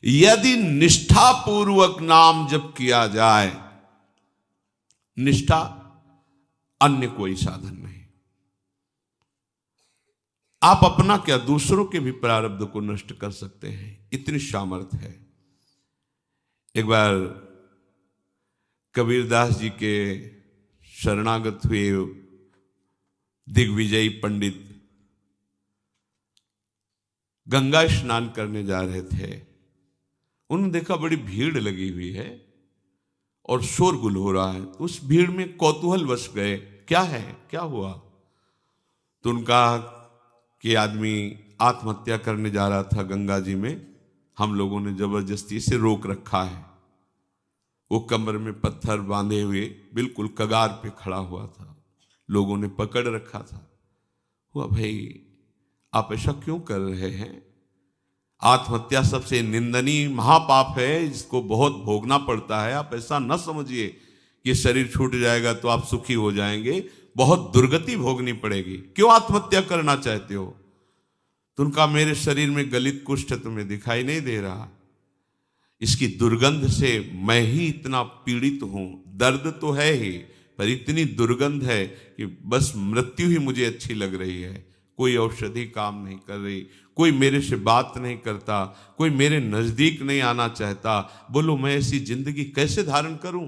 यदि निष्ठा पूर्वक नाम जप किया जाए, निष्ठा, अन्य कोई साधन नहीं। आप अपना क्या, दूसरों के भी प्रारब्ध को नष्ट कर सकते हैं, इतनी सामर्थ्य है। एक बार कबीरदास जी के शरणागत हुए दिग्विजयी पंडित गंगा स्नान करने जा रहे थे। उन्होंने देखा बड़ी भीड़ लगी हुई है और शोरगुल हो रहा है, तो उस भीड़ में कौतूहलवश गए, क्या है, क्या हुआ? तो उनका कि आदमी आत्महत्या करने जा रहा था गंगा जी में, हम लोगों ने जबरदस्ती से रोक रखा है। वो कमर में पत्थर बांधे हुए बिल्कुल कगार पे खड़ा हुआ था, लोगों ने पकड़ रखा था। हुआ, भाई आप ऐसा क्यों कर रहे हैं? आत्महत्या सबसे निंदनीय महापाप है, जिसको बहुत भोगना पड़ता है। आप ऐसा न समझिए कि शरीर छूट जाएगा तो आप सुखी हो जाएंगे, बहुत दुर्गति भोगनी पड़ेगी। क्यों आत्महत्या करना चाहते हो? तो उनका, मेरे शरीर में गलित कुष्ठ तुम्हें दिखाई नहीं दे रहा, इसकी दुर्गंध से मैं ही इतना पीड़ित हूं। दर्द तो है ही, पर इतनी दुर्गंध है कि बस मृत्यु ही मुझे अच्छी लग रही है। कोई औषधि काम नहीं कर रही, कोई मेरे से बात नहीं करता, कोई मेरे नजदीक नहीं आना चाहता। बोलो मैं ऐसी जिंदगी कैसे धारण करूं?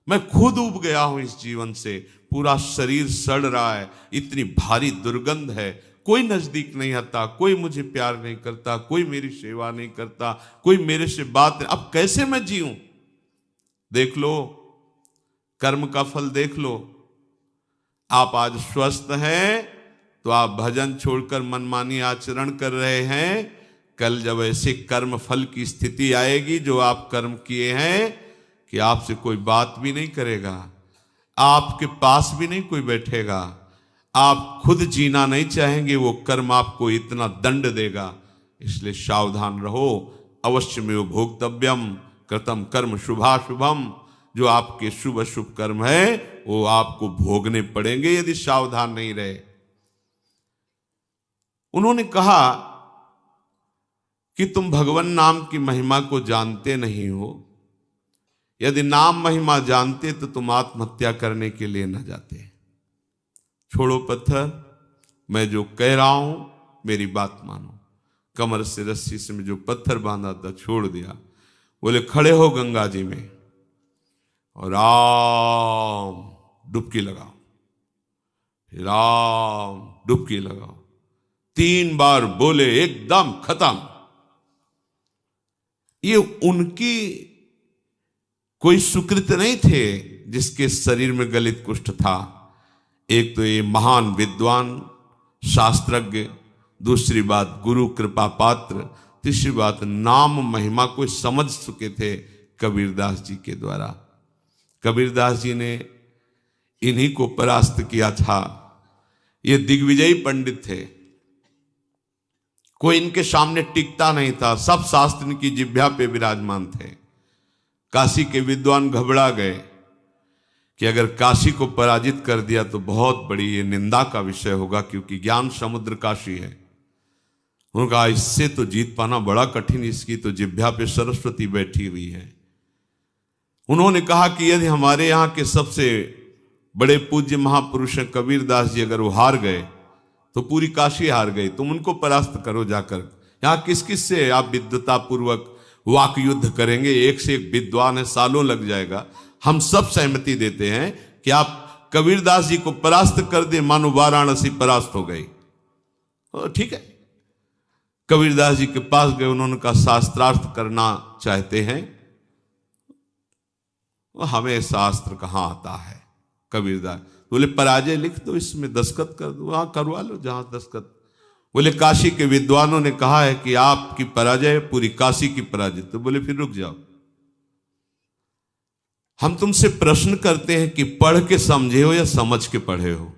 मैं खुद उब गया हूं इस जीवन से, पूरा शरीर सड़ रहा है, इतनी भारी दुर्गंध है, कोई नजदीक नहीं आता, कोई मुझे प्यार नहीं करता, कोई मेरी सेवा नहीं करता, कोई मेरे से बात नहीं। अब कैसे मैं जीऊं? देख लो, कर्म का फल देख लो। आप आज स्वस्थ हैं तो आप भजन छोड़कर मनमानी आचरण कर रहे हैं। कल जब ऐसे कर्म फल की स्थिति आएगी जो आप कर्म किए हैं, कि आपसे कोई बात भी नहीं करेगा, आपके पास भी नहीं कोई बैठेगा, आप खुद जीना नहीं चाहेंगे, वो कर्म आपको इतना दंड देगा। इसलिए सावधान रहो। अवश्य में भोक्तव्यम कृतम कर्म शुभाशुभम। जो आपके शुभ अशुभ कर्म है वो आपको भोगने पड़ेंगे यदि सावधान नहीं रहे। उन्होंने कहा कि तुम भगवान नाम की महिमा को जानते नहीं हो। यदि नाम महिमा जानते तो तुम आत्महत्या करने के लिए न जाते। छोड़ो पत्थर, मैं जो कह रहा हूं मेरी बात मानो। कमर से रस्सी से में जो पत्थर बांधा था छोड़ दिया। बोले खड़े हो गंगा जी में और राम डुबकी लगाओ, राम डुबकी लगाओ। 3 बार बोले, एकदम खत्म। ये उनकी कोई सुकृत नहीं थे जिसके शरीर में गलित कुष्ठ था। एक तो ये महान विद्वान शास्त्रज्ञ, दूसरी बात गुरु कृपा पात्र, तीसरी बात नाम महिमा को समझ चुके थे कबीरदास जी के द्वारा। कबीरदास जी ने इन्हीं को परास्त किया था। ये दिग्विजयी पंडित थे, कोई इनके सामने टिकता नहीं था, सब शास्त्र इनकी जिह्वा पे विराजमान थे। काशी के विद्वान घबरा गए कि अगर काशी को पराजित कर दिया तो बहुत बड़ी ये निंदा का विषय होगा, क्योंकि ज्ञान समुद्र काशी है। उन्होंने कहा इससे तो जीत पाना बड़ा कठिन, इसकी तो जिह्वा पे सरस्वती बैठी हुई है। उन्होंने कहा कि यदि हमारे यहाँ के सबसे बड़े पूज्य महापुरुष हैं कबीरदास जी, अगर वो हार गए तो पूरी काशी हार गई। तुम उनको परास्त करो जाकर। यहाँ किस किस से आप विद्वता पूर्वक वाक युद्ध करेंगे? एक से एक विद्वान है, सालों लग जाएगा। हम सब सहमति देते हैं कि आप कबीरदास जी को परास्त कर दे, मानो वाराणसी परास्त हो गई। ठीक है, कबीरदास जी के पास गए। उन्होंने कहा शास्त्रार्थ करना चाहते हैं। हमें शास्त्र कहाँ आता है? कबीरदास बोले पराजय लिख दो, इसमें दस्तखत कर दो, वहां करवा लो जहां दस्तखत। बोले काशी के विद्वानों ने कहा है कि आपकी पराजय पूरी काशी की पराजय। तो बोले फिर रुक जाओ, हम तुमसे प्रश्न करते हैं कि पढ़ के समझे हो या समझ के पढ़े हो?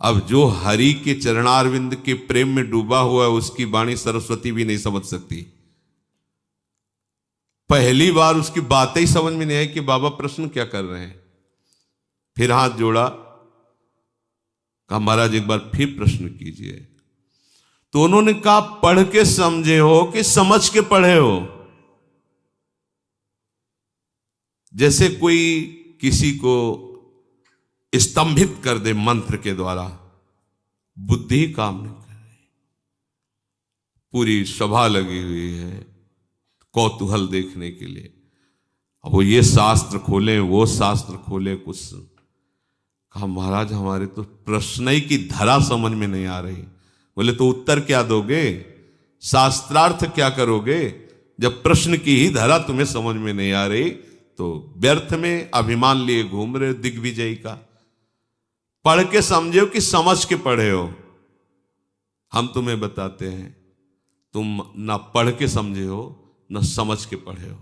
अब जो हरि के चरणारविंद के प्रेम में डूबा हुआ है उसकी वाणी सरस्वती भी नहीं समझ सकती। पहली बार उसकी बातें ही समझ में नहीं आई कि बाबा प्रश्न क्या कर रहे हैं। फिर हाथ जोड़ा, कहा महाराज एक बार फिर प्रश्न कीजिए। तो उन्होंने कहा पढ़ के समझे हो कि समझ के पढ़े हो? जैसे कोई किसी को स्तंभित कर दे मंत्र के द्वारा, बुद्धि काम नहीं कर रही, पूरी सभा लगी हुई है कौतूहल देखने के लिए। अब वो ये शास्त्र खोले वो शास्त्र खोले, कुछ कहा महाराज हमारे तो प्रश्न ही की धरा समझ में नहीं आ रही। बोले तो उत्तर क्या दोगे, शास्त्रार्थ क्या करोगे, जब प्रश्न की ही धरा तुम्हें समझ में नहीं आ रही तो व्यर्थ में अभिमान लिए घूम रहे हो दिग्विजयी का। पढ़ के समझे हो कि समझ के पढ़े हो? हम तुम्हें बताते हैं तुम ना पढ़ के समझे हो न समझ के पढ़े हो।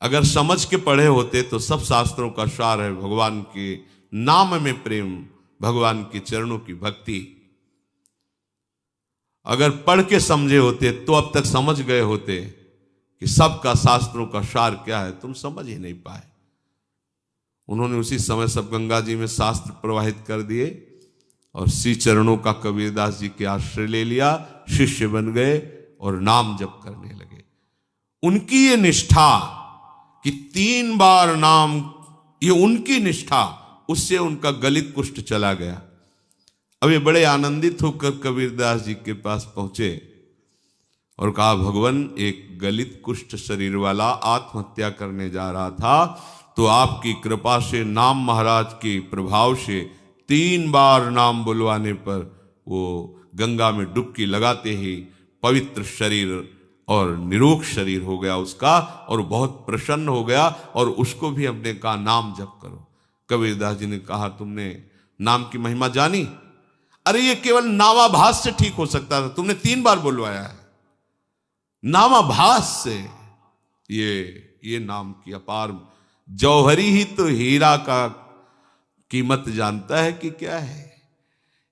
अगर समझ के पढ़े होते तो सब शास्त्रों का सार है भगवान के नाम में प्रेम, भगवान के चरणों की भक्ति। अगर पढ़ के समझे होते तो अब तक समझ गए होते कि सबका शास्त्रों का सार क्या है, तुम समझ ही नहीं पाए। उन्होंने उसी समय सब गंगा जी में शास्त्र प्रवाहित कर दिए और श्री चरणों का कबीरदास जी के आश्रय ले लिया, शिष्य बन गए और नाम जप करने लगे। उनकी ये निष्ठा कि 3 बार नाम, ये उनकी निष्ठा, उससे उनका गलित कुष्ठ चला गया। अब ये बड़े आनंदित होकर कबीरदास जी के पास पहुंचे और कहा भगवान एक गलित कुष्ठ शरीर वाला आत्महत्या करने जा रहा था, तो आपकी कृपा से नाम महाराज के प्रभाव से 3 बार नाम बुलवाने पर वो गंगा में डुबकी लगाते ही पवित्र शरीर और निरोग शरीर हो गया उसका, और बहुत प्रसन्न हो गया। और उसको भी हमने कहा नाम जप करो। कबीरदास जी ने कहा तुमने नाम की महिमा जानी? अरे ये केवल नामाभास से ठीक हो सकता था, तुमने 3 बार बुलवाया है। नामाभास से ये नाम की अपार, जौहरी ही तो हीरा का कीमत जानता है कि क्या है,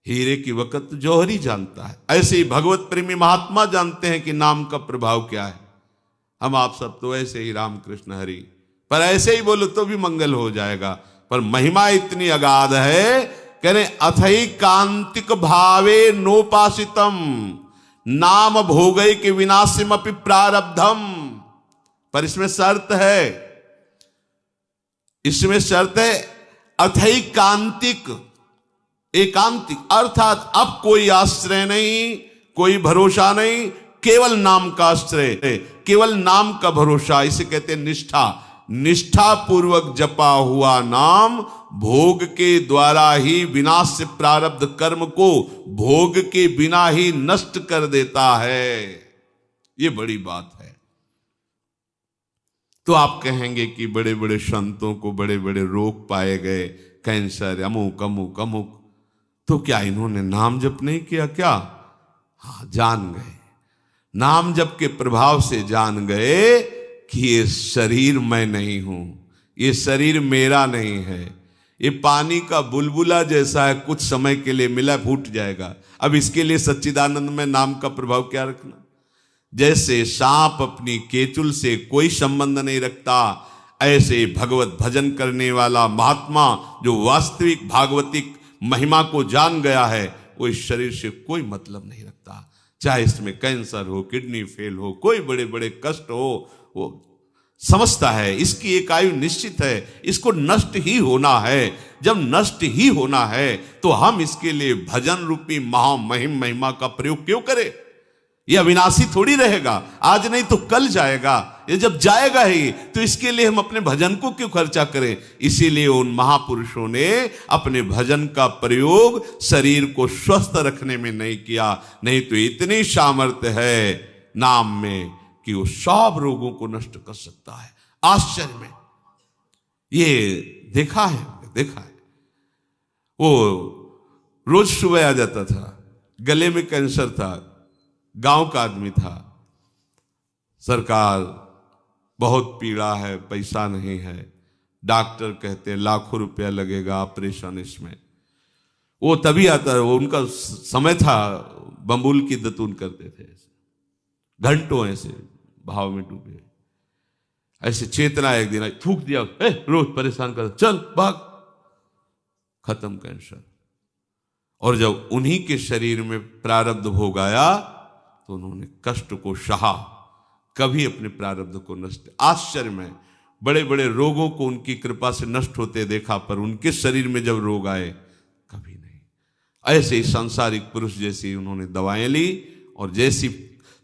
हीरे की वक़्त जौहरी जानता है। ऐसे ही भगवत प्रेमी महात्मा जानते हैं कि नाम का प्रभाव क्या है। हम आप सब तो ऐसे ही राम कृष्ण हरि, पर ऐसे ही बोलो तो भी मंगल हो जाएगा, पर महिमा इतनी अगाध है, कह रहे अथई कांतिक भावे नोपासितम नाम भोगय के विनाशिम अपि प्रारब्धम। पर इसमें शर्त है, इसमें शर्त है अथई कांतिक, एकांतिक, अर्थात अब कोई आश्रय नहीं, कोई भरोसा नहीं, केवल नाम का आश्रय, केवल नाम का भरोसा। इसे कहते हैं निष्ठा। निष्ठा पूर्वक जपा हुआ नाम भोग के द्वारा ही विनाश से प्रारब्ध कर्म को भोग के बिना ही नष्ट कर देता है। ये बड़ी बात है। तो आप कहेंगे कि बड़े बड़े संतों को बड़े बड़े रोग पाए गए, कैंसर, अमुक अमुक अमुक, तो क्या इन्होंने नाम जप नहीं किया क्या? हाँ, जान गए, नाम जप के प्रभाव से जान गए कि ये शरीर मैं नहीं हूं, ये शरीर मेरा नहीं है, ये पानी का बुलबुला जैसा है, कुछ समय के लिए मिला फूट जाएगा। अब इसके लिए सच्चिदानंद में नाम का प्रभाव क्या रखना? जैसे सांप अपनी केचुल से कोई संबंध नहीं रखता, ऐसे भगवत भजन करने वाला महात्मा जो वास्तविक भागवतिक महिमा को जान गया है, वो इस शरीर से कोई मतलब नहीं रखता। चाहे इसमें कैंसर हो, किडनी फेल हो, कोई बड़े बड़े कष्ट हो, वो समझता है इसकी एक आयु निश्चित है, इसको नष्ट ही होना है। जब नष्ट ही होना है तो हम इसके लिए भजन रूपी महामहिम महिमा का प्रयोग क्यों करें? यह अविनाशी थोड़ी रहेगा, आज नहीं तो कल जाएगा। ये जब जाएगा ही तो इसके लिए हम अपने भजन को क्यों खर्चा करें? इसीलिए उन महापुरुषों ने अपने भजन का प्रयोग शरीर को स्वस्थ रखने में नहीं किया, नहीं तो इतनी सामर्थ्य है नाम में कि वो सब रोगों को नष्ट कर सकता है। आश्चर्य में ये देखा है। वो रोज सुबह आ जाता था, गले में कैंसर था, गांव का आदमी था, सरकार बहुत पीड़ा है, पैसा नहीं है, डॉक्टर कहते हैं लाखों रुपया लगेगा ऑपरेशन इसमें। वो तभी आता है, वो उनका समय था, बम्बुल की दतून करते थे, घंटों ऐसे भाव में डूबे। ऐसे चेतना एक दिन थूक दिया, रोज परेशान कर, चल भाग, खत्म कैंसर। और जब उन्हीं के शरीर में प्रारब्ध भोग आया तो उन्होंने कष्ट को सहा, कभी अपने प्रारब्ध को नष्ट। आश्चर्य में बड़े बड़े रोगों को उनकी कृपा से नष्ट होते देखा, पर उनके शरीर में जब रोग आए कभी नहीं। ऐसे ही सांसारिक पुरुष जैसी उन्होंने दवाएं ली और जैसी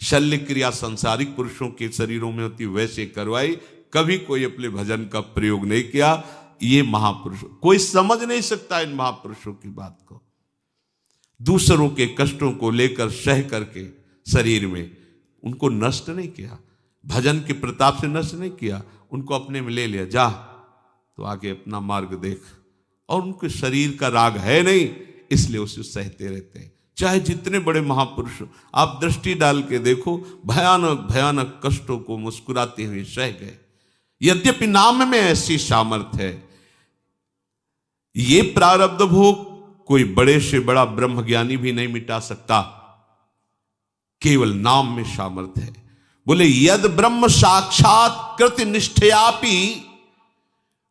शल्य क्रिया सांसारिक पुरुषों के शरीरों में होती वैसे करवाई, कभी कोई अपने भजन का प्रयोग नहीं किया। ये महापुरुष, कोई समझ नहीं सकता इन महापुरुषों की बात को। दूसरों के कष्टों को लेकर सह करके शरीर में उनको नष्ट नहीं किया, भजन के प्रताप से नष्ट नहीं किया, उनको अपने में ले लिया, जा तो आगे अपना मार्ग देख। और उनके शरीर का राग है नहीं, इसलिए उसे सहते रहते हैं। चाहे जितने बड़े महापुरुष आप दृष्टि डाल के देखो, भयानक भयानक कष्टों को मुस्कुराते हुए सह गए। यद्यपि नाम में ऐसी सामर्थ्य है, ये प्रारब्ध भोग कोई बड़े से बड़ा ब्रह्मज्ञानी भी नहीं मिटा सकता, केवल नाम में सामर्थ्य है। बोले यद ब्रह्म साक्षात कृत निष्ठयापि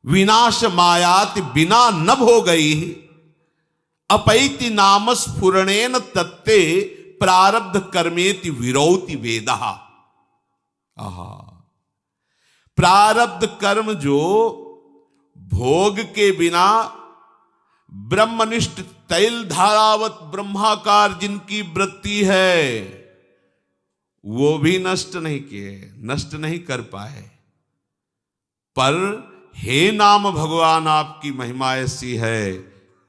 विनाश मायात बिना न भो गई अपैति नाम स्फुरणेन तत्ते प्रारब्ध कर्मेति विरौति वेदः। आहा, प्रारब्ध कर्म जो भोग के बिना ब्रह्मनिष्ठ तैल धारावत ब्रह्माकार जिनकी वृत्ति है, वो भी नष्ट नहीं किए, नष्ट नहीं कर पाए। पर हे नाम भगवान, आपकी महिमा ऐसी है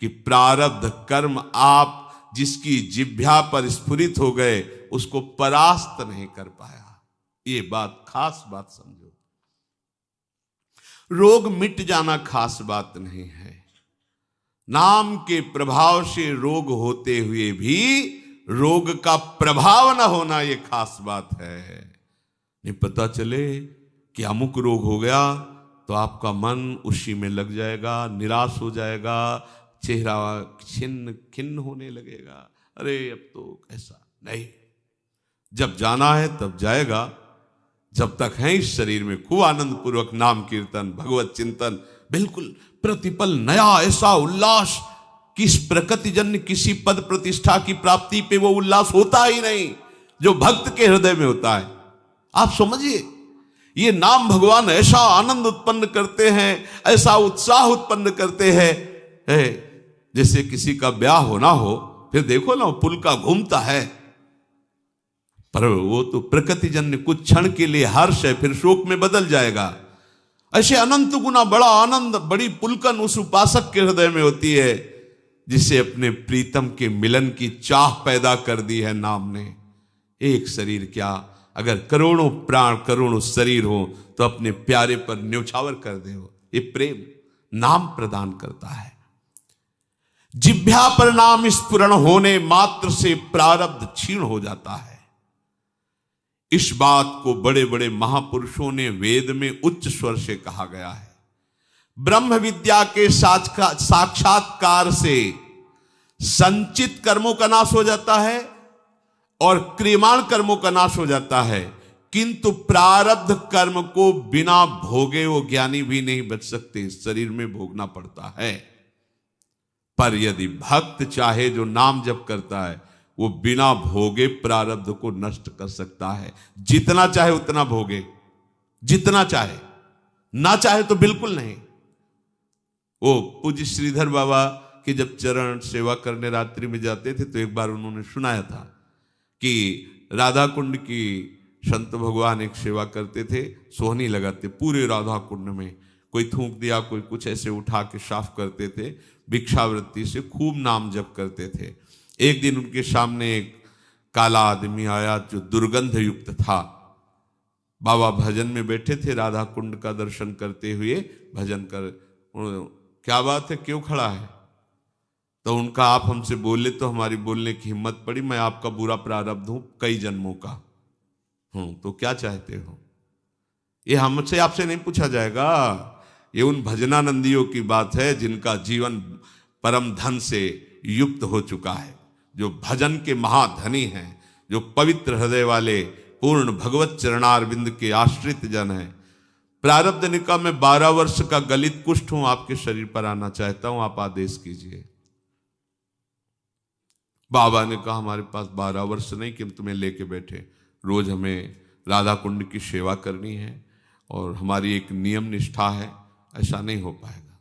कि प्रारब्ध कर्म आप जिसकी जिह्वा पर स्फुरित हो गए उसको परास्त नहीं कर पाया। ये बात, खास बात समझो। रोग मिट जाना खास बात नहीं है, नाम के प्रभाव से रोग होते हुए भी रोग का प्रभाव न होना ये खास बात है। नहीं पता चले कि अमुक रोग हो गया तो आपका मन उसी में लग जाएगा, निराश हो जाएगा, चेहरा छिन्न खिन्न होने लगेगा, अरे अब तो ऐसा नहीं। जब जाना है तब जाएगा, जब तक है इस शरीर में खूब आनंद पूर्वक नाम कीर्तन भगवत चिंतन, बिल्कुल प्रतिपल नया ऐसा उल्लास कि इस प्रकृति जन्य किसी पद प्रतिष्ठा की प्राप्ति पे वो उल्लास होता ही नहीं जो भक्त के हृदय में होता है। आप समझिए, ये नाम भगवान ऐसा आनंद उत्पन्न करते हैं, ऐसा उत्साह उत्पन्न करते हैं, जैसे किसी का ब्याह होना हो, फिर देखो ना पुल का घूमता है, पर वो तो प्रकृति जन्य कुछ क्षण के लिए हर्ष है, फिर शोक में बदल जाएगा। ऐसे अनंत गुना बड़ा आनंद, बड़ी पुलकन उस उपासक के हृदय में होती है जिसे अपने प्रीतम के मिलन की चाह पैदा कर दी है नाम ने। एक शरीर क्या, अगर करोड़ों प्राण करोड़ों शरीर हो तो अपने प्यारे पर न्यौछावर कर दे। ये प्रेम नाम प्रदान करता है। जिह्वा पर नाम स्फुरण होने मात्र से प्रारब्ध क्षीण हो जाता है। इस बात को बड़े बड़े महापुरुषों ने वेद में उच्च स्वर से कहा गया है। ब्रह्म विद्या के साक्षात्कार से संचित कर्मों का नाश हो जाता है और क्रियमाण कर्मों का नाश हो जाता है, किंतु प्रारब्ध कर्म को बिना भोगे वो ज्ञानी भी नहीं बच सकते, शरीर में भोगना पड़ता है। पर यदि भक्त चाहे जो नाम जप करता है वो बिना भोगे प्रारब्ध को नष्ट कर सकता है। जितना चाहे उतना भोगे, जितना चाहे, ना चाहे तो बिल्कुल नहीं। वो पूज्य श्रीधर बाबा के जब चरण सेवा करने रात्रि में जाते थे तो एक बार उन्होंने सुनाया था कि राधा कुंड की संत भगवान एक सेवा करते थे, सोहनी लगाते पूरे राधा कुंड में, कोई थूक दिया, कोई कुछ ऐसे उठा के साफ करते थे, भिक्षावृत्ति से खूब नाम जप करते थे। एक दिन उनके सामने एक काला आदमी आया जो दुर्गंध युक्त था। बाबा भजन में बैठे थे, राधा कुंड का दर्शन करते हुए भजन कर, क्या बात है, क्यों खड़ा है? तो उनका आप हमसे बोले तो हमारी बोलने की हिम्मत पड़ी, मैं आपका बुरा प्रारब्ध हूं कई जन्मों का हूं, तो क्या चाहते हो? ये हमसे आपसे नहीं पूछा जाएगा, ये उन भजनानंदियों की बात है जिनका जीवन परम धन से युक्त हो चुका है, जो भजन के महाधनी हैं, जो पवित्र हृदय वाले पूर्ण भगवत चरणारविंद के आश्रित जन हैं। प्रारब्ध निका में 12 वर्ष का गलित कुष्ठ हूं, आपके शरीर पर आना चाहता हूं, आप आदेश कीजिए। बाबा ने कहा हमारे पास 12 वर्ष नहीं कि हम तुम्हें लेके बैठे, रोज हमें राधा कुंड की सेवा करनी है और हमारी एक नियम निष्ठा है, ऐसा नहीं हो पाएगा।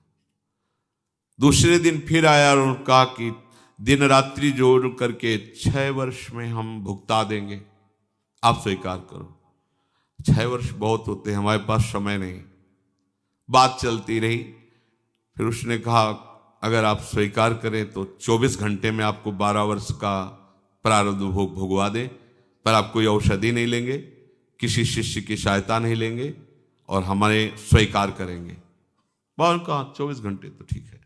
दूसरे दिन फिर आया और कहा कि दिन रात्रि जोड़ करके 6 वर्ष में हम भुगता देंगे, आप स्वीकार करो। 6 वर्ष बहुत होते हैं, हमारे पास समय नहीं। बात चलती रही, फिर उसने कहा अगर आप स्वीकार करें तो 24 घंटे में आपको 12 वर्ष का प्रारब्ध भोग भुगवा दें, पर आप कोई औषधि नहीं लेंगे, किसी शिष्य की सहायता नहीं लेंगे और हमारे स्वीकार करेंगे। बाबा ने कहा 24 घंटे तो ठीक है,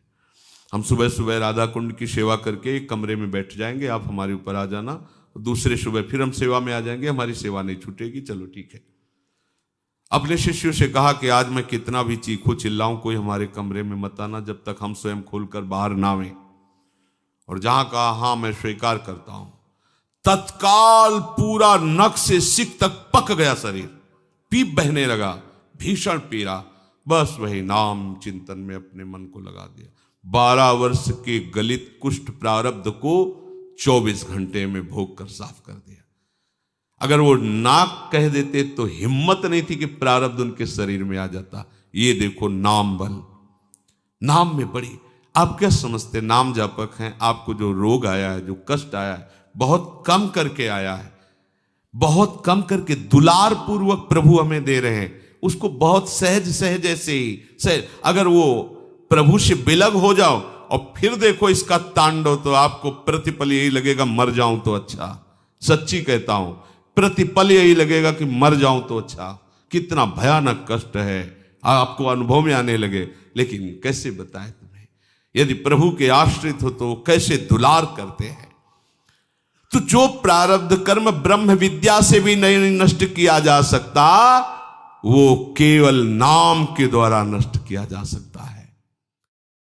हम सुबह सुबह राधा कुंड की सेवा करके एक कमरे में बैठ जाएंगे, आप हमारे ऊपर आ जाना, दूसरे सुबह फिर हम सेवा में आ जाएंगे, हमारी सेवा नहीं छूटेगी। चलो ठीक है। अपने शिष्यों से कहा कि आज मैं कितना भी चीखूं चिल्लाऊं, कोई हमारे कमरे में मत आना जब तक हम स्वयं खोलकर बाहर ना आवें। और जहां कहा हाँ मैं स्वीकार करता हूं, तत्काल पूरा नख से सिक तक पक गया शरीर, पीप बहने लगा, भीषण पीड़ा। बस वही नाम चिंतन में अपने मन को लगा दिया। 12 वर्ष के गलित कुष्ठ प्रारब्ध को 24 घंटे में भोग कर साफ कर दिया। अगर वो नाक कह देते तो हिम्मत नहीं थी कि प्रारब्ध उनके शरीर में आ जाता। ये देखो नाम बल, नाम में बड़ी। आप क्या समझते नाम जापक हैं, आपको जो रोग आया है, जो कष्ट आया है, बहुत कम करके आया है, बहुत कम करके दुलार पूर्वक प्रभु हमें दे रहे हैं, उसको बहुत सहज सहज ऐसे ही सहज। अगर वो प्रभु से बिलग हो जाओ और फिर देखो इसका तांडव, तो आपको प्रतिपल यही लगेगा मर जाऊं तो अच्छा। सच्ची कहता हूं, प्रतिपल यही लगेगा कि मर जाऊं तो अच्छा। कितना भयानक कष्ट है, आपको अनुभव में आने लगे। लेकिन कैसे बताएं तुम्हें, यदि प्रभु के आश्रित हो तो कैसे दुलार करते हैं। तो जो प्रारब्ध कर्म ब्रह्म विद्या से भी नहीं नष्ट किया जा सकता, वो केवल नाम के द्वारा नष्ट किया जा सकता।